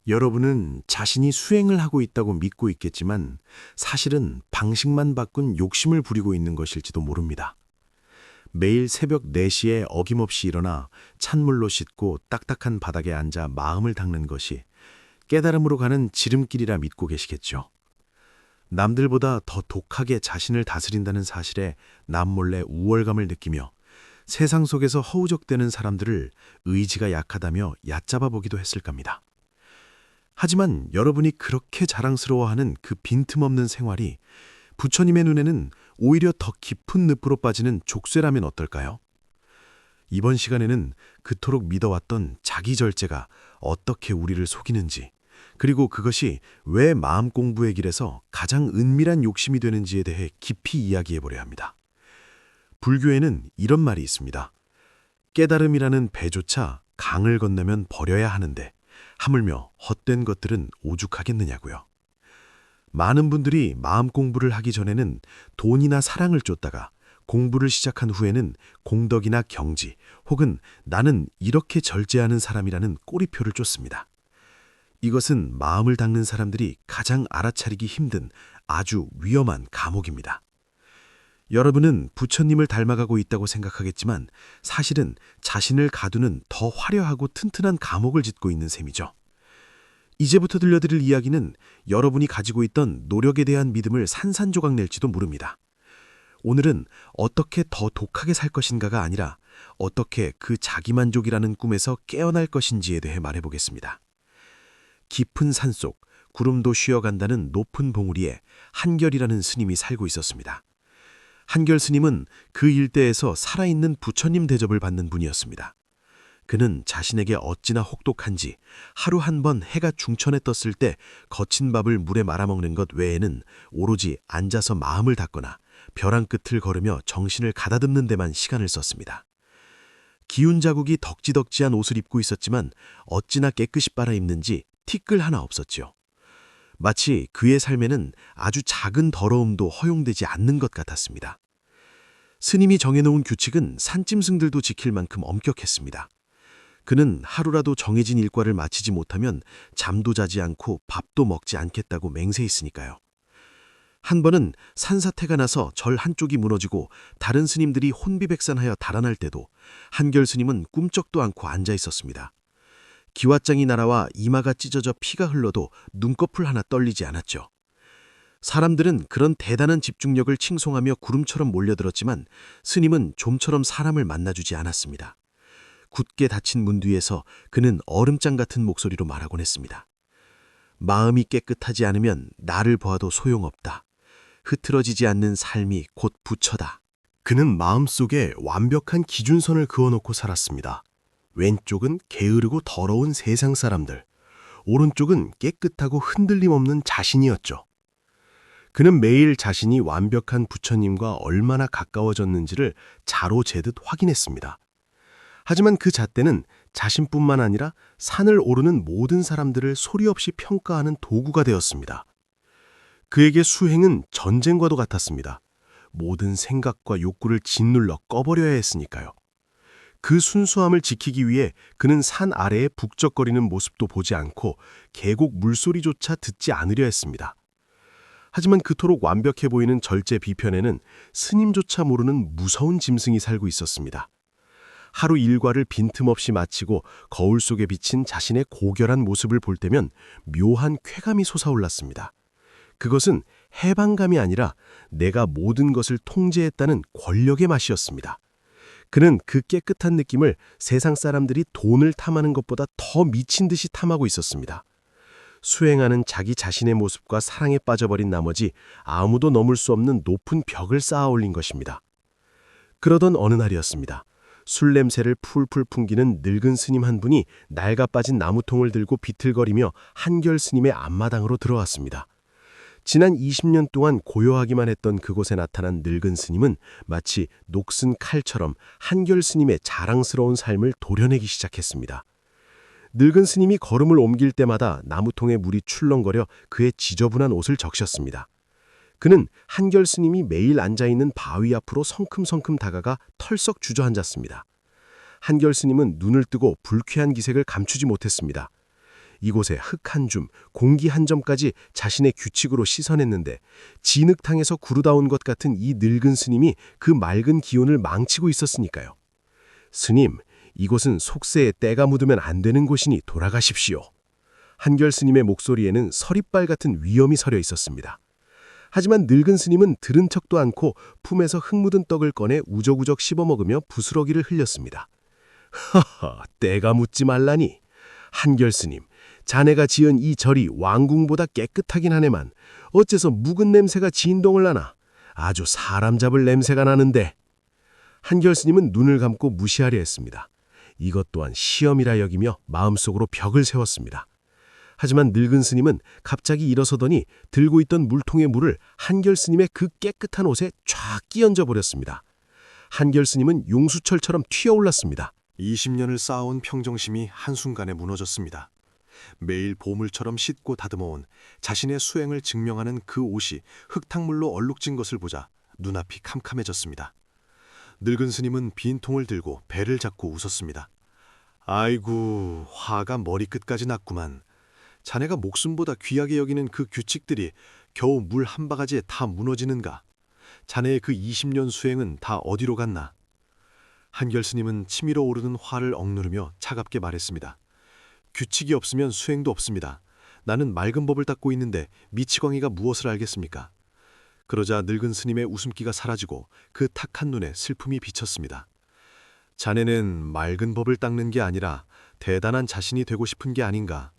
여러분은 자신이 수행을 하고 있다고 믿고 있겠지만 사실은 방식만 바꾼 욕심을 부리고 있는 것일지도 모릅니다. 매일 새벽 4시에 어김없이 일어나 찬물로 씻고 딱딱한 바닥에 앉아 마음을 닦는 것이 깨달음으로 가는 지름길이라 믿고 계시겠죠. 남들보다 더 독하게 자신을 다스린다는 사실에 남몰래 우월감을 느끼며 세상 속에서 허우적대는 사람들을 의지가 약하다며 얕잡아 보기도 했을 겁니다. 하지만 여러분이 그렇게 자랑스러워하는 그 빈틈없는 생활이 부처님의 눈에는 오히려 더 깊은 늪으로 빠지는 족쇄라면 어떨까요? 이번 시간에는 그토록 믿어왔던 자기 절제가 어떻게 우리를 속이는지, 그리고 그것이 왜 마음 공부의 길에서 가장 은밀한 욕심이 되는지에 대해 깊이 이야기해보려 합니다. 불교에는 이런 말이 있습니다. 깨달음이라는 배조차 강을 건너면 버려야 하는데 하물며 헛된 것들은 오죽하겠느냐고요. 많은 분들이 마음 공부를 하기 전에는 돈이나 사랑을 쫓다가 공부를 시작한 후에는 공덕이나 경지 혹은 나는 이렇게 절제하는 사람이라는 꼬리표를 쫓습니다. 이것은 마음을 닦는 사람들이 가장 알아차리기 힘든 아주 위험한 감옥입니다. 여러분은 부처님을 닮아가고 있다고 생각하겠지만 사실은 자신을 가두는 더 화려하고 튼튼한 감옥을 짓고 있는 셈이죠. 이제부터 들려드릴 이야기는 여러분이 가지고 있던 노력에 대한 믿음을 산산조각 낼지도 모릅니다. 오늘은 어떻게 더 독하게 살 것인가가 아니라 어떻게 그 자기만족이라는 꿈에서 깨어날 것인지에 대해 말해보겠습니다. 깊은 산속, 구름도 쉬어간다는 높은 봉우리에 한결이라는 스님이 살고 있었습니다. 한결 스님은 그 일대에서 살아있는 부처님 대접을 받는 분이었습니다. 그는 자신에게 어찌나 혹독한지 하루 한 번 해가 중천에 떴을 때 거친 밥을 물에 말아먹는 것 외에는 오로지 앉아서 마음을 닦거나 벼랑 끝을 걸으며 정신을 가다듬는 데만 시간을 썼습니다. 기운 자국이 덕지덕지한 옷을 입고 있었지만 어찌나 깨끗이 빨아입는지 티끌 하나 없었지요. 마치 그의 삶에는 아주 작은 더러움도 허용되지 않는 것 같았습니다. 스님이 정해놓은 규칙은 산짐승들도 지킬 만큼 엄격했습니다. 그는 하루라도 정해진 일과를 마치지 못하면 잠도 자지 않고 밥도 먹지 않겠다고 맹세했으니까요. 한 번은 산사태가 나서 절 한쪽이 무너지고 다른 스님들이 혼비백산하여 달아날 때도 한결 스님은 꿈쩍도 않고 앉아 있었습니다. 기왓장이 날아와 이마가 찢어져 피가 흘러도 눈꺼풀 하나 떨리지 않았죠. 사람들은 그런 대단한 집중력을 칭송하며 구름처럼 몰려들었지만 스님은 좀처럼 사람을 만나주지 않았습니다. 굳게 닫힌 문 뒤에서 그는 얼음장 같은 목소리로 말하곤 했습니다. 마음이 깨끗하지 않으면 나를 보아도 소용없다. 흐트러지지 않는 삶이 곧 부처다. 그는 마음속에 완벽한 기준선을 그어놓고 살았습니다. 왼쪽은 게으르고 더러운 세상 사람들, 오른쪽은 깨끗하고 흔들림 없는 자신이었죠. 그는 매일 자신이 완벽한 부처님과 얼마나 가까워졌는지를 자로 재듯 확인했습니다. 하지만 그 잣대는 자신뿐만 아니라 산을 오르는 모든 사람들을 소리 없이 평가하는 도구가 되었습니다. 그에게 수행은 전쟁과도 같았습니다. 모든 생각과 욕구를 짓눌러 꺼버려야 했으니까요. 그 순수함을 지키기 위해 그는 산 아래에 북적거리는 모습도 보지 않고 계곡 물소리조차 듣지 않으려 했습니다. 하지만 그토록 완벽해 보이는 절제 비편에는 스님조차 모르는 무서운 짐승이 살고 있었습니다. 하루 일과를 빈틈없이 마치고 거울 속에 비친 자신의 고결한 모습을 볼 때면 묘한 쾌감이 솟아올랐습니다. 그것은 해방감이 아니라 내가 모든 것을 통제했다는 권력의 맛이었습니다. 그는 그 깨끗한 느낌을 세상 사람들이 돈을 탐하는 것보다 더 미친 듯이 탐하고 있었습니다. 수행하는 자기 자신의 모습과 사랑에 빠져버린 나머지 아무도 넘을 수 없는 높은 벽을 쌓아 올린 것입니다. 그러던 어느 날이었습니다. 술 냄새를 풀풀 풍기는 늙은 스님 한 분이 낡아 빠진 나무통을 들고 비틀거리며 한결 스님의 앞마당으로 들어왔습니다. 지난 20년 동안 고요하기만 했던 그곳에 나타난 늙은 스님은 마치 녹슨 칼처럼 한결 스님의 자랑스러운 삶을 도려내기 시작했습니다. 늙은 스님이 걸음을 옮길 때마다 나무통에 물이 출렁거려 그의 지저분한 옷을 적셨습니다. 그는 한결 스님이 매일 앉아있는 바위 앞으로 성큼성큼 다가가 털썩 주저앉았습니다. 한결 스님은 눈을 뜨고 불쾌한 기색을 감추지 못했습니다. 이곳에 흙 한 줌, 공기 한 점까지 자신의 규칙으로 씻어냈는데 진흙탕에서 구르다온 것 같은 이 늙은 스님이 그 맑은 기운을 망치고 있었으니까요. 스님, 이곳은 속세에 때가 묻으면 안 되는 곳이니 돌아가십시오. 한결 스님의 목소리에는 서리빨 같은 위엄이 서려 있었습니다. 하지만 늙은 스님은 들은 척도 않고 품에서 흙 묻은 떡을 꺼내 우적우적 씹어먹으며 부스러기를 흘렸습니다. 허허, 때가 묻지 말라니. 한결 스님, 자네가 지은 이 절이 왕궁보다 깨끗하긴 하네만 어째서 묵은 냄새가 진동을 하나? 아주 사람 잡을 냄새가 나는데. 한결 스님은 눈을 감고 무시하려 했습니다. 이것 또한 시험이라 여기며 마음속으로 벽을 세웠습니다. 하지만 늙은 스님은 갑자기 일어서더니 들고 있던 물통의 물을 한결 스님의 그 깨끗한 옷에 쫙 끼얹어 버렸습니다. 한결 스님은 용수철처럼 튀어올랐습니다. 20년을 쌓아온 평정심이 한순간에 무너졌습니다. 매일 보물처럼 씻고 다듬어온 자신의 수행을 증명하는 그 옷이 흙탕물로 얼룩진 것을 보자 눈앞이 캄캄해졌습니다. 늙은 스님은 빈 통을 들고 배를 잡고 웃었습니다. 아이고, 화가 머리끝까지 났구만. 자네가 목숨보다 귀하게 여기는 그 규칙들이 겨우 물 한 바가지에 다 무너지는가? 자네의 그 20년 수행은 다 어디로 갔나? 한결 스님은 치밀어 오르는 화를 억누르며 차갑게 말했습니다. 규칙이 없으면 수행도 없습니다. 나는 맑은 법을 닦고 있는데 미치광이가 무엇을 알겠습니까? 그러자 늙은 스님의 웃음기가 사라지고 그 탁한 눈에 슬픔이 비쳤습니다. 자네는 맑은 법을 닦는 게 아니라 대단한 자신이 되고 싶은 게 아닌가?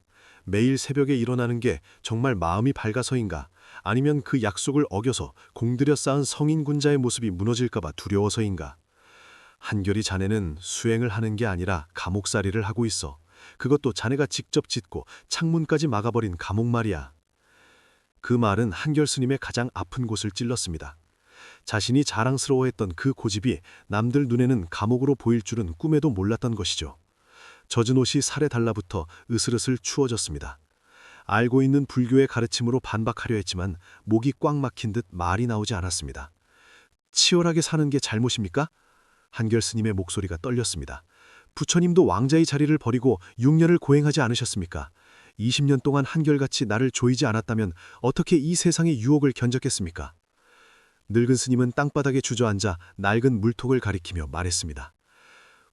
매일 새벽에 일어나는 게 정말 마음이 밝아서인가? 아니면 그 약속을 어겨서 공들여 쌓은 성인 군자의 모습이 무너질까봐 두려워서인가? 한결이 자네는 수행을 하는 게 아니라 감옥살이를 하고 있어. 그것도 자네가 직접 짓고 창문까지 막아버린 감옥 말이야. 그 말은 한결 스님의 가장 아픈 곳을 찔렀습니다. 자신이 자랑스러워했던 그 고집이 남들 눈에는 감옥으로 보일 줄은 꿈에도 몰랐던 것이죠. 젖은 옷이 살에 달라붙어 으슬으슬 추워졌습니다. 알고 있는 불교의 가르침으로 반박하려 했지만 목이 꽉 막힌 듯 말이 나오지 않았습니다. 치열하게 사는 게 잘못입니까? 한결 스님의 목소리가 떨렸습니다. 부처님도 왕자의 자리를 버리고 6년을 고행하지 않으셨습니까? 20년 동안 한결같이 나를 조이지 않았다면 어떻게 이 세상의 유혹을 견뎠겠습니까? 늙은 스님은 땅바닥에 주저앉아 낡은 물통을 가리키며 말했습니다.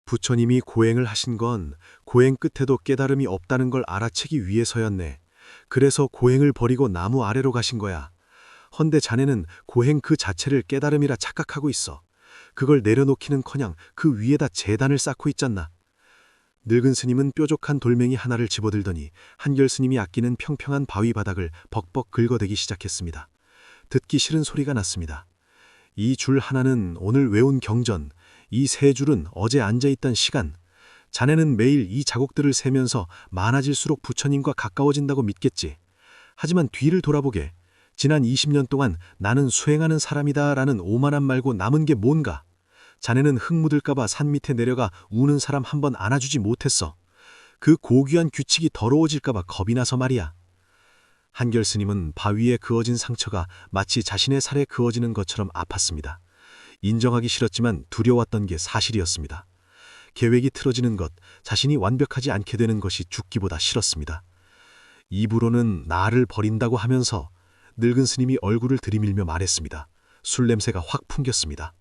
부처님이 고행을 하신 건 고행 끝에도 깨달음이 없다는 걸 알아채기 위해서였네. 그래서 고행을 버리고 나무 아래로 가신 거야. 헌데 자네는 고행 그 자체를 깨달음이라 착각하고 있어. 그걸 내려놓기는커녕 그 위에다 재단을 쌓고 있잖나. 늙은 스님은 뾰족한 돌멩이 하나를 집어들더니 한결 스님이 아끼는 평평한 바위 바닥을 벅벅 긁어대기 시작했습니다. 듣기 싫은 소리가 났습니다. 이 줄 하나는 오늘 외운 경전, 이 세 줄은 어제 앉아있던 시간. 자네는 매일 이 자국들을 세면서 많아질수록 부처님과 가까워진다고 믿겠지. 하지만 뒤를 돌아보게. 지난 20년 동안 나는 수행하는 사람이다 라는 오만함 말고 남은 게 뭔가. 자네는 흙 묻을까봐 산 밑에 내려가 우는 사람 한 번 안아주지 못했어. 그 고귀한 규칙이 더러워질까봐 겁이 나서 말이야. 한결 스님은 바위에 그어진 상처가 마치 자신의 살에 그어지는 것처럼 아팠습니다. 인정하기 싫었지만 두려웠던 게 사실이었습니다. 계획이 틀어지는 것, 자신이 완벽하지 않게 되는 것이 죽기보다 싫었습니다. 입으로는 나를 버린다고 하면서 늙은 스님이 얼굴을 들이밀며 말했습니다. 술 냄새가 확 풍겼습니다.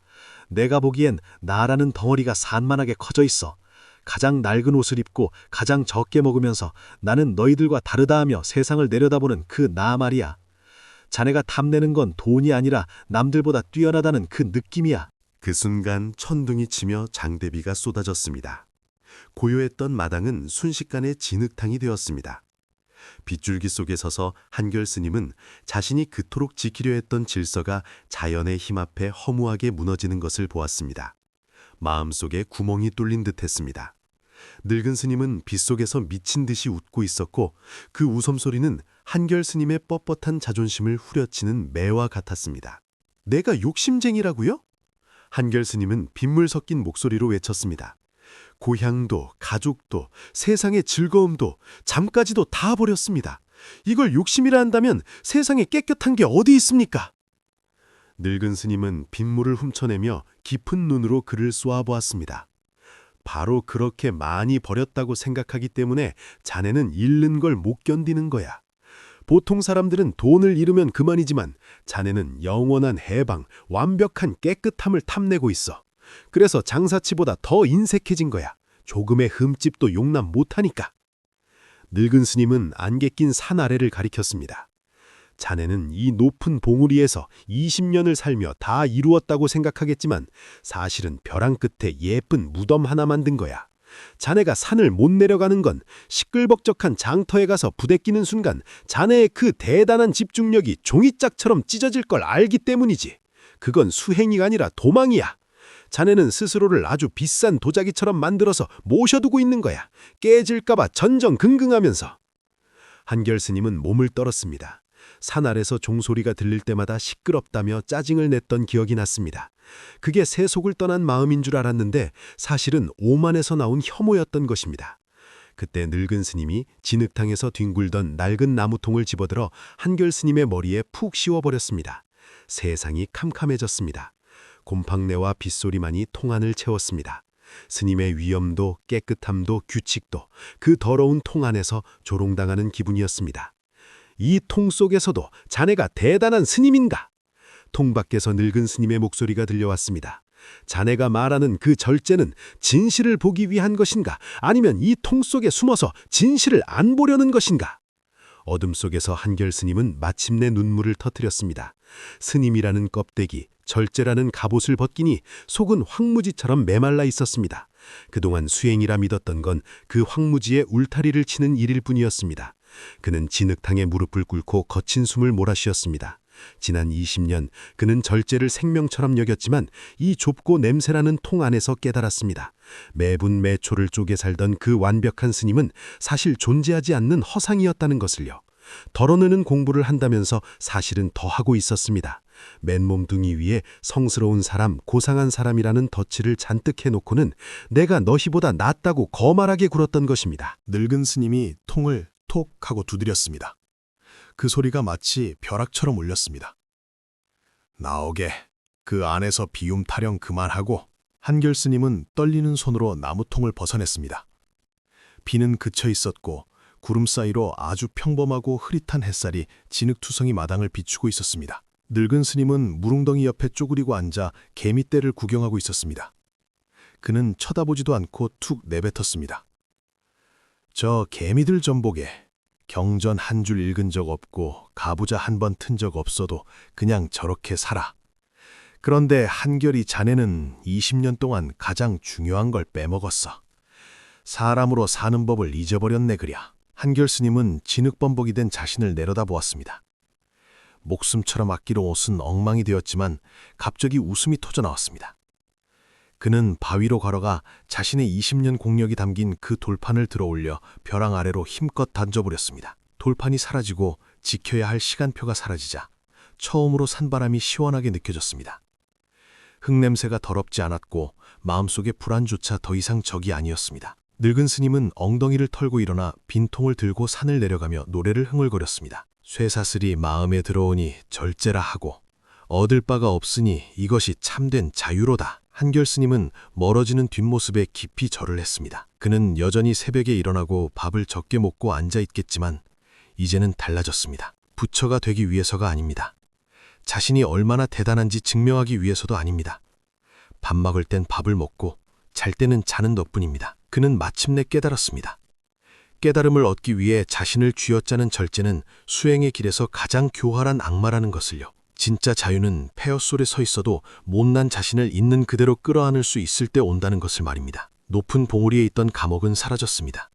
내가 보기엔 나라는 덩어리가 산만하게 커져 있어. 가장 낡은 옷을 입고 가장 적게 먹으면서 나는 너희들과 다르다 하며 세상을 내려다보는 그 나 말이야. 자네가 탐내는 건 돈이 아니라 남들보다 뛰어나다는 그 느낌이야. 그 순간 천둥이 치며 장대비가 쏟아졌습니다. 고요했던 마당은 순식간에 진흙탕이 되었습니다. 빗줄기 속에 서서 한결 스님은 자신이 그토록 지키려 했던 질서가 자연의 힘 앞에 허무하게 무너지는 것을 보았습니다. 마음속에 구멍이 뚫린 듯했습니다. 늙은 스님은 빗속에서 미친 듯이 웃고 있었고 그 웃음소리는 한결 스님의 뻣뻣한 자존심을 후려치는 매와 같았습니다. 내가 욕심쟁이라고요? 한결 스님은 빗물 섞인 목소리로 외쳤습니다. 고향도 가족도 세상의 즐거움도 잠까지도 다 버렸습니다. 이걸 욕심이라 한다면 세상에 깨끗한 게 어디 있습니까? 늙은 스님은 빗물을 훔쳐내며 깊은 눈으로 그를 쏘아보았습니다. 바로 그렇게 많이 버렸다고 생각하기 때문에 자네는 잃는 걸 못 견디는 거야. 보통 사람들은 돈을 잃으면 그만이지만 자네는 영원한 해방, 완벽한 깨끗함을 탐내고 있어. 그래서 장사치보다 더 인색해진 거야. 조금의 흠집도 용납 못하니까. 늙은 스님은 안개 낀 산 아래를 가리켰습니다. 자네는 이 높은 봉우리에서 20년을 살며 다 이루었다고 생각하겠지만 사실은 벼랑 끝에 예쁜 무덤 하나 만든 거야. 자네가 산을 못 내려가는 건 시끌벅적한 장터에 가서 부대 끼는 순간 자네의 그 대단한 집중력이 종이짝처럼 찢어질 걸 알기 때문이지. 그건 수행이 아니라 도망이야. 자네는 스스로를 아주 비싼 도자기처럼 만들어서 모셔두고 있는 거야. 깨질까봐 전전긍긍하면서. 한결 스님은 몸을 떨었습니다. 산 아래서 종소리가 들릴 때마다 시끄럽다며 짜증을 냈던 기억이 났습니다. 그게 새 속을 떠난 마음인 줄 알았는데 사실은 오만에서 나온 혐오였던 것입니다. 그때 늙은 스님이 진흙탕에서 뒹굴던 낡은 나무통을 집어들어 한결 스님의 머리에 푹 씌워버렸습니다. 세상이 캄캄해졌습니다. 곰팡내와 빗소리만이 통 안을 채웠습니다. 스님의 위엄도 깨끗함도 규칙도 그 더러운 통 안에서 조롱당하는 기분이었습니다. 이 통 속에서도 자네가 대단한 스님인가? 통 밖에서 늙은 스님의 목소리가 들려왔습니다. 자네가 말하는 그 절제는 진실을 보기 위한 것인가? 아니면 이 통 속에 숨어서 진실을 안 보려는 것인가? 어둠 속에서 한결 스님은 마침내 눈물을 터뜨렸습니다. 스님이라는 껍데기, 절제라는 갑옷을 벗기니 속은 황무지처럼 메말라 있었습니다. 그동안 수행이라 믿었던 건 그 황무지에 울타리를 치는 일일 뿐이었습니다. 그는 진흙탕에 무릎을 꿇고 거친 숨을 몰아쉬었습니다. 지난 20년 그는 절제를 생명처럼 여겼지만 이 좁고 냄새나는 통 안에서 깨달았습니다. 매분 매초를 쪼개 살던 그 완벽한 스님은 사실 존재하지 않는 허상이었다는 것을요. 덜어내는 공부를 한다면서 사실은 더 하고 있었습니다. 맨몸뚱이 위에 성스러운 사람, 고상한 사람이라는 덧칠을 잔뜩 해놓고는 내가 너희보다 낫다고 거만하게 굴었던 것입니다. 늙은 스님이 통을 톡 하고 두드렸습니다. 그 소리가 마치 벼락처럼 울렸습니다. 나오게, 그 안에서 비움 타령 그만하고. 한결 스님은 떨리는 손으로 나무통을 벗어냈습니다. 비는 그쳐 있었고 구름 사이로 아주 평범하고 흐릿한 햇살이 진흙투성이 마당을 비추고 있었습니다. 늙은 스님은 무릉덩이 옆에 쪼그리고 앉아 개미떼를 구경하고 있었습니다. 그는 쳐다보지도 않고 툭 내뱉었습니다. 저 개미들 좀 보게. 경전 한 줄 읽은 적 없고 가부좌 한 번 튼 적 없어도 그냥 저렇게 살아. 그런데 한결이 자네는 20년 동안 가장 중요한 걸 빼먹었어. 사람으로 사는 법을 잊어버렸네 그랴. 한결 스님은 진흙범벅이 된 자신을 내려다보았습니다. 목숨처럼 아끼러 옷은 엉망이 되었지만 갑자기 웃음이 터져나왔습니다. 그는 바위로 걸어가 자신의 20년 공력이 담긴 그 돌판을 들어올려 벼랑 아래로 힘껏 던져버렸습니다. 돌판이 사라지고 지켜야 할 시간표가 사라지자 처음으로 산바람이 시원하게 느껴졌습니다. 흙냄새가 더럽지 않았고 마음속의 불안조차 더 이상 적이 아니었습니다. 늙은 스님은 엉덩이를 털고 일어나 빈통을 들고 산을 내려가며 노래를 흥얼거렸습니다. 쇠사슬이 마음에 들어오니 절제라 하고 얻을 바가 없으니 이것이 참된 자유로다. 한결 스님은 멀어지는 뒷모습에 깊이 절을 했습니다. 그는 여전히 새벽에 일어나고 밥을 적게 먹고 앉아있겠지만 이제는 달라졌습니다. 부처가 되기 위해서가 아닙니다. 자신이 얼마나 대단한지 증명하기 위해서도 아닙니다. 밥 먹을 땐 밥을 먹고 잘 때는 자는 덕분입니다. 그는 마침내 깨달았습니다. 깨달음을 얻기 위해 자신을 쥐어짜는 절제는 수행의 길에서 가장 교활한 악마라는 것을요. 진짜 자유는 폐허 속에 서 있어도 못난 자신을 있는 그대로 끌어안을 수 있을 때 온다는 것을 말입니다. 높은 봉우리에 있던 감옥은 사라졌습니다.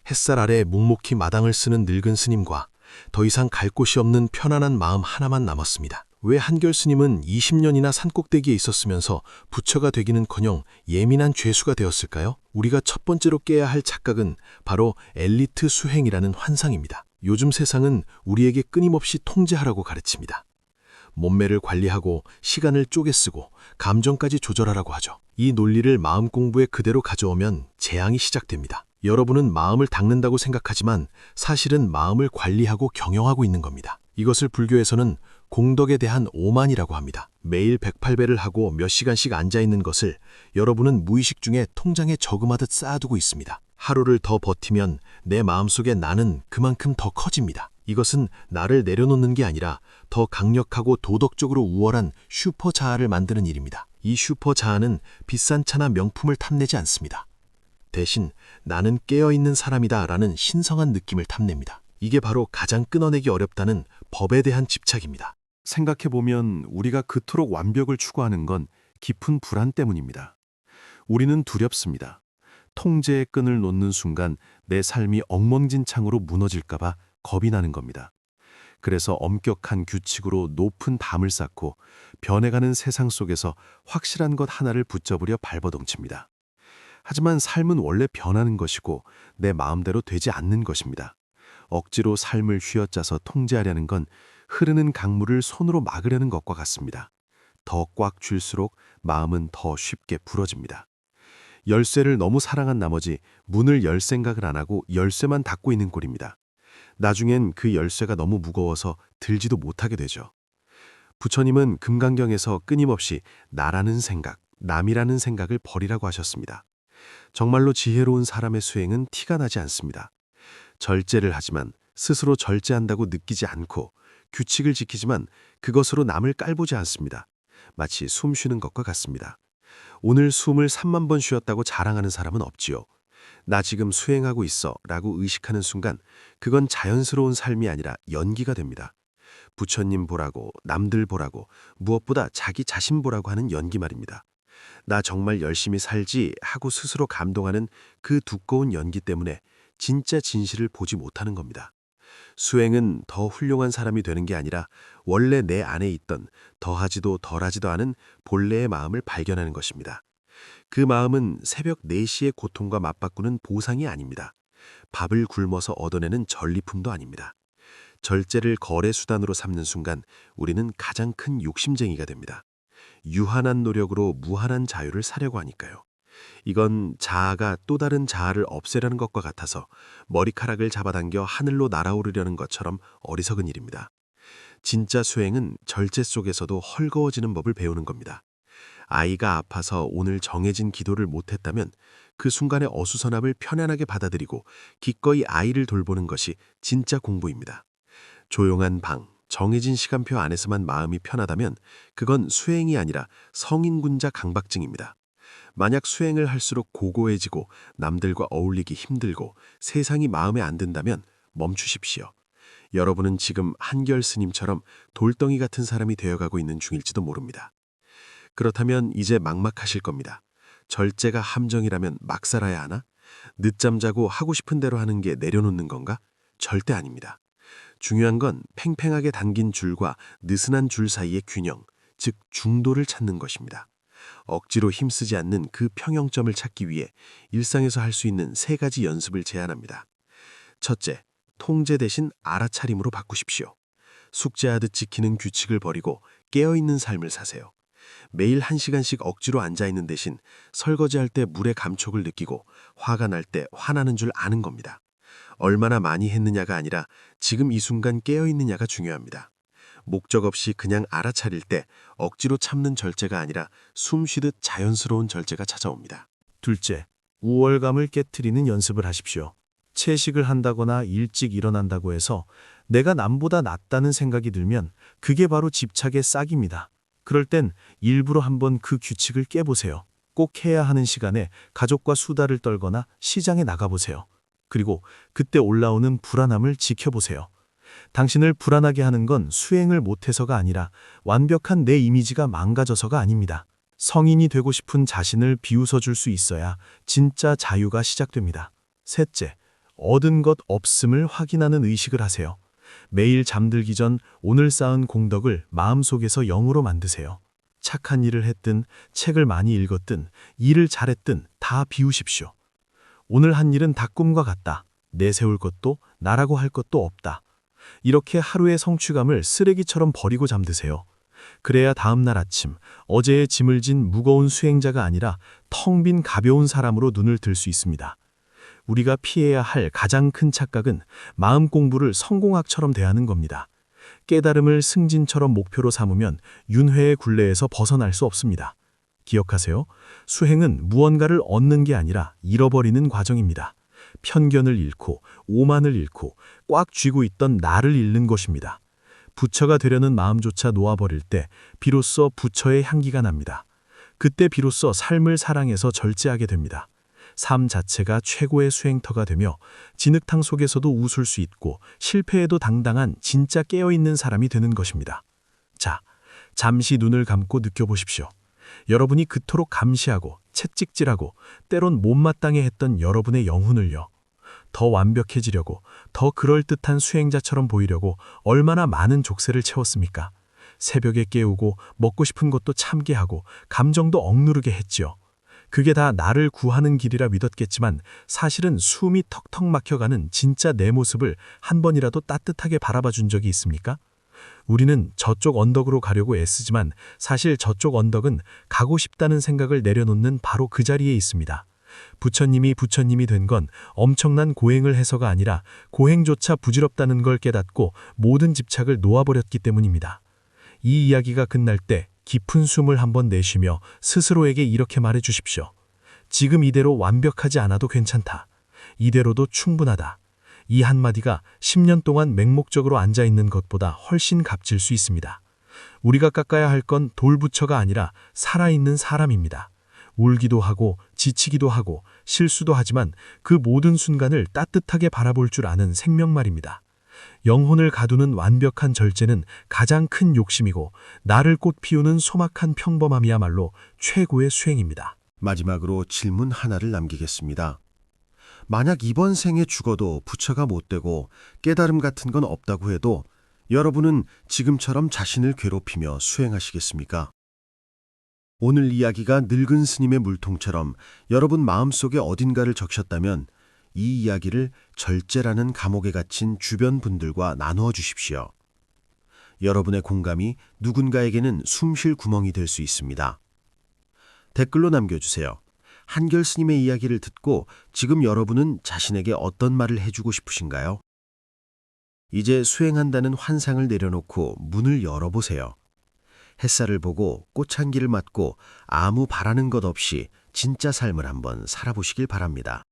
햇살 아래 묵묵히 마당을 쓰는 늙은 스님과 더 이상 갈 곳이 없는 편안한 마음 하나만 남았습니다. 왜 한결 스님은 20년이나 산꼭대기에 있었으면서 부처가 되기는커녕 예민한 죄수가 되었을까요? 우리가 첫 번째로 깨야 할 착각은 바로 엘리트 수행이라는 환상입니다. 요즘 세상은 우리에게 끊임없이 통제하라고 가르칩니다. 몸매를 관리하고 시간을 쪼개 쓰고 감정까지 조절하라고 하죠. 이 논리를 마음 공부에 그대로 가져오면 재앙이 시작됩니다. 여러분은 마음을 닦는다고 생각하지만 사실은 마음을 관리하고 경영하고 있는 겁니다. 이것을 불교에서는 공덕에 대한 오만이라고 합니다. 매일 108배를 하고 몇 시간씩 앉아있는 것을 여러분은 무의식 중에 통장에 저금하듯 쌓아두고 있습니다. 하루를 더 버티면 내 마음속에 나는 그만큼 더 커집니다. 이것은 나를 내려놓는 게 아니라 더 강력하고 도덕적으로 우월한 슈퍼 자아를 만드는 일입니다. 이 슈퍼 자아는 비싼 차나 명품을 탐내지 않습니다. 대신 나는 깨어있는 사람이다 라는 신성한 느낌을 탐냅니다. 이게 바로 가장 끊어내기 어렵다는 법에 대한 집착입니다. 생각해보면 우리가 그토록 완벽을 추구하는 건 깊은 불안 때문입니다. 우리는 두렵습니다. 통제의 끈을 놓는 순간 내 삶이 엉망진창으로 무너질까봐 겁이 나는 겁니다. 그래서 엄격한 규칙으로 높은 담을 쌓고 변해가는 세상 속에서 확실한 것 하나를 붙잡으려 발버둥칩니다. 하지만 삶은 원래 변하는 것이고 내 마음대로 되지 않는 것입니다. 억지로 삶을 휘어짜서 통제하려는 건 흐르는 강물을 손으로 막으려는 것과 같습니다. 더 꽉 쥘수록 마음은 더 쉽게 부러집니다. 열쇠를 너무 사랑한 나머지 문을 열 생각을 안 하고 열쇠만 닫고 있는 꼴입니다. 나중엔 그 열쇠가 너무 무거워서 들지도 못하게 되죠. 부처님은 금강경에서 끊임없이 나라는 생각, 남이라는 생각을 버리라고 하셨습니다. 정말로 지혜로운 사람의 수행은 티가 나지 않습니다. 절제를 하지만 스스로 절제한다고 느끼지 않고 규칙을 지키지만 그것으로 남을 깔보지 않습니다. 마치 숨 쉬는 것과 같습니다. 오늘 숨을 3만 번 쉬었다고 자랑하는 사람은 없지요. 나 지금 수행하고 있어 라고 의식하는 순간 그건 자연스러운 삶이 아니라 연기가 됩니다. 부처님 보라고, 남들 보라고, 무엇보다 자기 자신 보라고 하는 연기 말입니다. 나 정말 열심히 살지 하고 스스로 감동하는 그 두꺼운 연기 때문에 진짜 진실을 보지 못하는 겁니다. 수행은 더 훌륭한 사람이 되는 게 아니라 원래 내 안에 있던 더하지도 덜하지도 않은 본래의 마음을 발견하는 것입니다. 그 마음은 새벽 4시의 고통과 맞바꾸는 보상이 아닙니다. 밥을 굶어서 얻어내는 전리품도 아닙니다. 절제를 거래 수단으로 삼는 순간 우리는 가장 큰 욕심쟁이가 됩니다. 유한한 노력으로 무한한 자유를 사려고 하니까요. 이건 자아가 또 다른 자아를 없애려는 것과 같아서 머리카락을 잡아당겨 하늘로 날아오르려는 것처럼 어리석은 일입니다. 진짜 수행은 절제 속에서도 헐거워지는 법을 배우는 겁니다. 아이가 아파서 오늘 정해진 기도를 못했다면 그 순간의 어수선함을 편안하게 받아들이고 기꺼이 아이를 돌보는 것이 진짜 공부입니다. 조용한 방, 정해진 시간표 안에서만 마음이 편하다면 그건 수행이 아니라 성인군자 강박증입니다. 만약 수행을 할수록 고고해지고 남들과 어울리기 힘들고 세상이 마음에 안 든다면 멈추십시오. 여러분은 지금 한결 스님처럼 돌덩이 같은 사람이 되어가고 있는 중일지도 모릅니다. 그렇다면 이제 막막하실 겁니다. 절제가 함정이라면 막 살아야 하나? 늦잠 자고 하고 싶은 대로 하는 게 내려놓는 건가? 절대 아닙니다. 중요한 건 팽팽하게 당긴 줄과 느슨한 줄 사이의 균형, 즉 중도를 찾는 것입니다. 억지로 힘쓰지 않는 그 평형점을 찾기 위해 일상에서 할 수 있는 3가지 연습을 제안합니다. 첫째, 통제 대신 알아차림으로 바꾸십시오. 숙제하듯 지키는 규칙을 버리고 깨어있는 삶을 사세요. 매일 1시간씩 억지로 앉아있는 대신 설거지할 때 물의 감촉을 느끼고 화가 날 때 화나는 줄 아는 겁니다. 얼마나 많이 했느냐가 아니라 지금 이 순간 깨어있느냐가 중요합니다. 목적 없이 그냥 알아차릴 때 억지로 참는 절제가 아니라 숨쉬듯 자연스러운 절제가 찾아옵니다. 둘째, 우월감을 깨트리는 연습을 하십시오. 채식을 한다거나 일찍 일어난다고 해서 내가 남보다 낫다는 생각이 들면 그게 바로 집착의 싹입니다. 그럴 땐 일부러 한번 그 규칙을 깨보세요. 꼭 해야 하는 시간에 가족과 수다를 떨거나 시장에 나가보세요. 그리고 그때 올라오는 불안함을 지켜보세요. 당신을 불안하게 하는 건 수행을 못해서가 아니라 완벽한 내 이미지가 망가져서가 아닙니다. 성인이 되고 싶은 자신을 비웃어줄 수 있어야 진짜 자유가 시작됩니다. 셋째, 얻은 것 없음을 확인하는 의식을 하세요. 매일 잠들기 전 오늘 쌓은 공덕을 마음속에서 0으로 만드세요. 착한 일을 했든 책을 많이 읽었든 일을 잘했든 다 비우십시오. 오늘 한 일은 다 꿈과 같다. 내세울 것도 나라고 할 것도 없다. 이렇게 하루의 성취감을 쓰레기처럼 버리고 잠드세요. 그래야 다음날 아침 어제의 짐을 진 무거운 수행자가 아니라 텅 빈 가벼운 사람으로 눈을 들 수 있습니다. 우리가 피해야 할 가장 큰 착각은 마음 공부를 성공학처럼 대하는 겁니다. 깨달음을 승진처럼 목표로 삼으면 윤회의 굴레에서 벗어날 수 없습니다. 기억하세요. 수행은 무언가를 얻는 게 아니라 잃어버리는 과정입니다. 편견을 잃고 오만을 잃고 꽉 쥐고 있던 나를 잃는 것입니다. 부처가 되려는 마음조차 놓아버릴 때 비로소 부처의 향기가 납니다. 그때 비로소 삶을 사랑해서 절제하게 됩니다. 삶 자체가 최고의 수행터가 되며 진흙탕 속에서도 웃을 수 있고 실패에도 당당한 진짜 깨어있는 사람이 되는 것입니다. 자, 잠시 눈을 감고 느껴보십시오. 여러분이 그토록 감시하고 채찍질하고 때론 못마땅해 했던 여러분의 영혼을요. 더 완벽해지려고, 더 그럴듯한 수행자처럼 보이려고 얼마나 많은 족쇄를 채웠습니까? 새벽에 깨우고 먹고 싶은 것도 참게 하고 감정도 억누르게 했지요. 그게 다 나를 구하는 길이라 믿었겠지만 사실은 숨이 턱턱 막혀가는 진짜 내 모습을 한 번이라도 따뜻하게 바라봐 준 적이 있습니까? 우리는 저쪽 언덕으로 가려고 애쓰지만 사실 저쪽 언덕은 가고 싶다는 생각을 내려놓는 바로 그 자리에 있습니다. 부처님이 부처님이 된 건 엄청난 고행을 해서가 아니라 고행조차 부질없다는 걸 깨닫고 모든 집착을 놓아버렸기 때문입니다. 이 이야기가 끝날 때 깊은 숨을 한번 내쉬며 스스로에게 이렇게 말해 주십시오. 지금 이대로 완벽하지 않아도 괜찮다. 이대로도 충분하다. 이 한마디가 10년 동안 맹목적으로 앉아있는 것보다 훨씬 값질 수 있습니다. 우리가 깎아야 할 건 돌부처가 아니라 살아있는 사람입니다. 울기도 하고 지치기도 하고 실수도 하지만 그 모든 순간을 따뜻하게 바라볼 줄 아는 생명 말입니다. 영혼을 가두는 완벽한 절제는 가장 큰 욕심이고 나를 꽃 피우는 소막한 평범함이야말로 최고의 수행입니다. 마지막으로 질문 하나를 남기겠습니다. 만약 이번 생에 죽어도 부처가 못 되고 깨달음 같은 건 없다고 해도 여러분은 지금처럼 자신을 괴롭히며 수행하시겠습니까? 오늘 이야기가 늙은 스님의 물통처럼 여러분 마음속에 어딘가를 적셨다면 이 이야기를 절제라는 감옥에 갇힌 주변 분들과 나누어 주십시오. 여러분의 공감이 누군가에게는 숨쉴 구멍이 될 수 있습니다. 댓글로 남겨주세요. 한결 스님의 이야기를 듣고 지금 여러분은 자신에게 어떤 말을 해주고 싶으신가요? 이제 수행한다는 환상을 내려놓고 문을 열어보세요. 햇살을 보고 꽃향기를 맡고 아무 바라는 것 없이 진짜 삶을 한번 살아보시길 바랍니다.